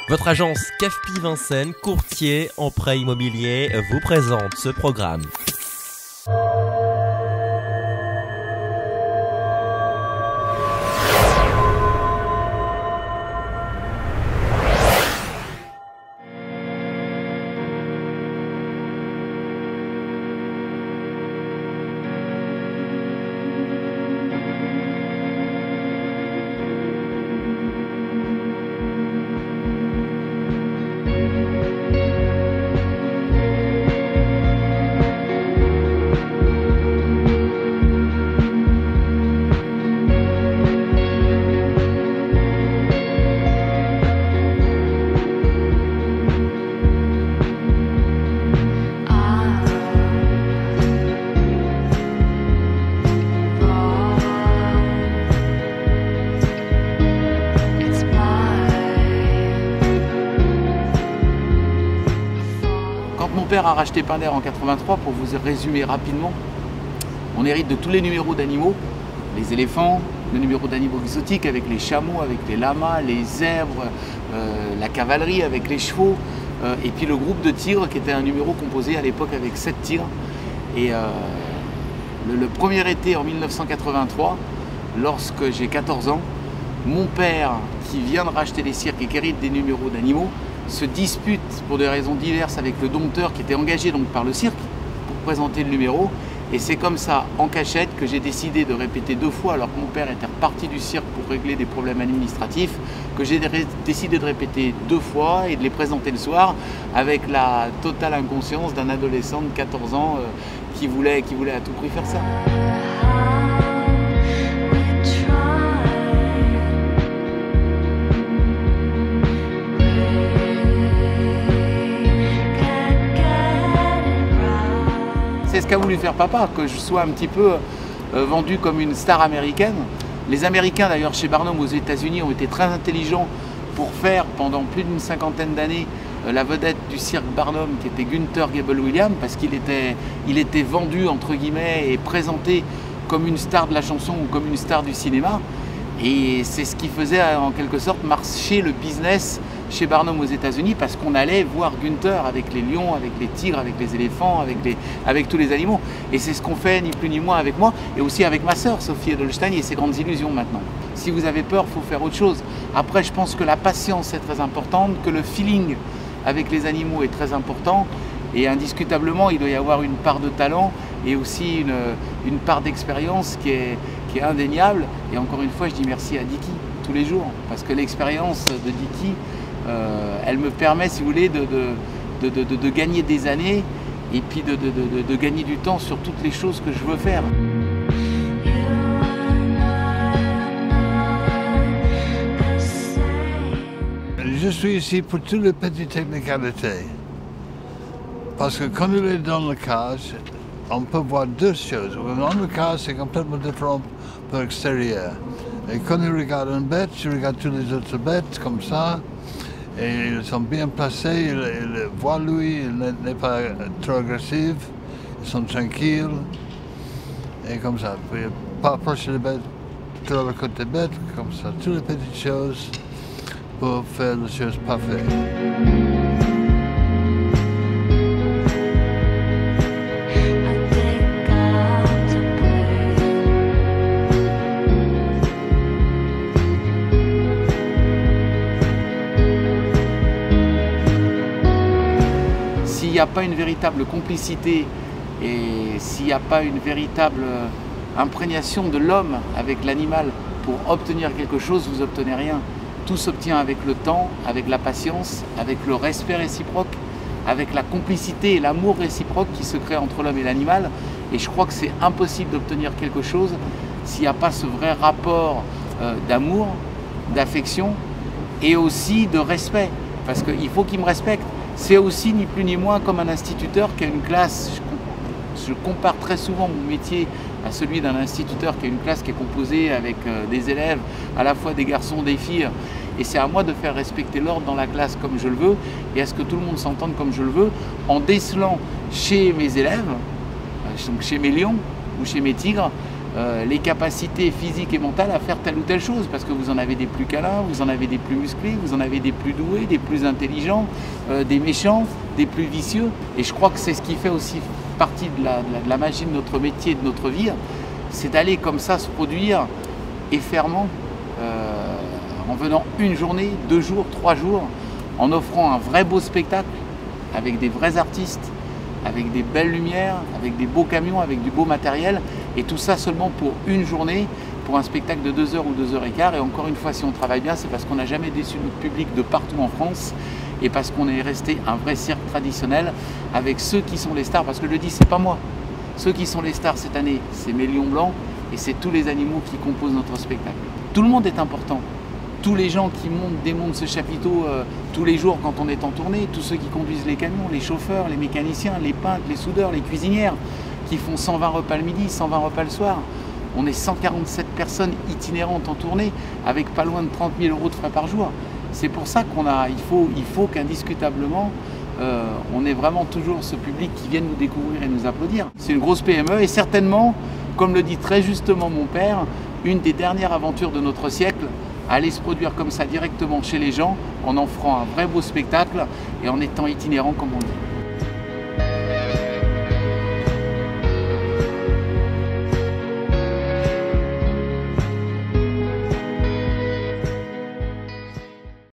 Votre agence CAFPI Vincennes, courtier en prêt immobilier, vous présente ce programme. Quand mon père a racheté Pinder en 83, pour vous résumer rapidement, on hérite de tous les numéros d'animaux, les éléphants, le numéro d'animaux exotiques avec les chameaux, avec les lamas, les zèbres, la cavalerie avec les chevaux, et puis le groupe de tigres qui était un numéro composé à l'époque avec 7 tigres. Et le premier été en 1983, lorsque j'ai 14 ans, mon père, qui vient de racheter les cirques et qui hérite des numéros d'animaux, se dispute pour des raisons diverses avec le dompteur qui était engagé donc par le cirque pour présenter le numéro. Et c'est comme ça, en cachette, que j'ai décidé de répéter 2 fois, alors que mon père était reparti du cirque pour régler des problèmes administratifs, que j'ai décidé de répéter 2 fois et de les présenter le soir avec la totale inconscience d'un adolescent de 14 ans qui voulait à tout prix faire ça. C'est ce qu'a voulu faire papa, que je sois un petit peu vendu comme une star américaine. Les Américains d'ailleurs chez Barnum aux États-Unis ont été très intelligents pour faire pendant plus d'une 50aine d'années la vedette du cirque Barnum qui était Gunther Gebel-Williams, parce qu'il était vendu entre guillemets et présenté comme une star de la chanson ou comme une star du cinéma. Et c'est ce qui faisait en quelque sorte marcher le business chez Barnum aux États-Unis, parce qu'on allait voir Gunther avec les lions, avec les tigres, avec les éléphants, avec tous les animaux. Et c'est ce qu'on fait ni plus ni moins avec moi, et aussi avec ma sœur Sophie Edelstein et ses grandes illusions maintenant. Si vous avez peur, il faut faire autre chose. Après, je pense que la patience est très importante, que le feeling avec les animaux est très important, et indiscutablement, il doit y avoir une part de talent et aussi une part d'expérience qui est indéniable. Et encore une fois, je dis merci à Dicky tous les jours, parce que l'expérience de Dicky, elle me permet, si vous voulez, de gagner des années et puis de gagner du temps sur toutes les choses que je veux faire. Je suis ici pour toutes les petites technicalités. Parce que quand on est dans le cage, on peut voir 2 choses. Dans le cage, c'est complètement différent de l'extérieur. Et quand on regarde une bête, je regarde toutes les autres bêtes comme ça. Et ils sont bien placés, ils voient lui, il n'est pas trop agressif, ils sont tranquilles. Et comme ça, puis pas approcher les bêtes, trop le côté bête, comme ça. Toutes les petites choses pour faire les choses parfaites. S'il n'y a pas une véritable complicité et s'il n'y a pas une véritable imprégnation de l'homme avec l'animal pour obtenir quelque chose, vous n'obtenez rien. Tout s'obtient avec le temps, avec la patience, avec le respect réciproque, avec la complicité et l'amour réciproque qui se crée entre l'homme et l'animal. Et je crois que c'est impossible d'obtenir quelque chose s'il n'y a pas ce vrai rapport d'amour, d'affection et aussi de respect. Parce qu'il faut qu'il me respecte. C'est aussi ni plus ni moins comme un instituteur qui a une classe. Je compare très souvent mon métier à celui d'un instituteur qui a une classe qui est composée avec des élèves, à la fois des garçons, des filles. Et c'est à moi de faire respecter l'ordre dans la classe comme je le veux et à ce que tout le monde s'entende comme je le veux, en décelant chez mes élèves, donc chez mes lions ou chez mes tigres, les capacités physiques et mentales à faire telle ou telle chose, parce que vous en avez des plus câlins, vous en avez des plus musclés, vous en avez des plus doués, des plus intelligents, des méchants, des plus vicieux. Et je crois que c'est ce qui fait aussi partie de la magie de notre métier, de notre vie, c'est d'aller comme ça se produire effermement, en venant une journée, 2 jours, 3 jours, en offrant un vrai beau spectacle avec des vrais artistes, avec des belles lumières, avec des beaux camions, avec du beau matériel, et tout ça seulement pour une journée, pour un spectacle de 2 heures ou 2 heures et quart. Et encore une fois, si on travaille bien, c'est parce qu'on n'a jamais déçu notre public de partout en France, et parce qu'on est resté un vrai cirque traditionnel avec ceux qui sont les stars, parce que je le dis, c'est pas moi. Ceux qui sont les stars cette année, c'est mes lions blancs, et c'est tous les animaux qui composent notre spectacle. Tout le monde est important. Tous les gens qui démontent ce chapiteau tous les jours quand on est en tournée, tous ceux qui conduisent les camions, les chauffeurs, les mécaniciens, les peintres, les soudeurs, les cuisinières, qui font 120 repas le midi, 120 repas le soir. On est 147 personnes itinérantes en tournée, avec pas loin de 30 000 € de frais par jour. C'est pour ça il faut qu'indiscutablement, on ait vraiment toujours ce public qui vient nous découvrir et nous applaudir. C'est une grosse PME et certainement, comme le dit très justement mon père, une des dernières aventures de notre siècle, aller se produire comme ça directement chez les gens, en offrant un vrai beau spectacle et en étant itinérant comme on dit.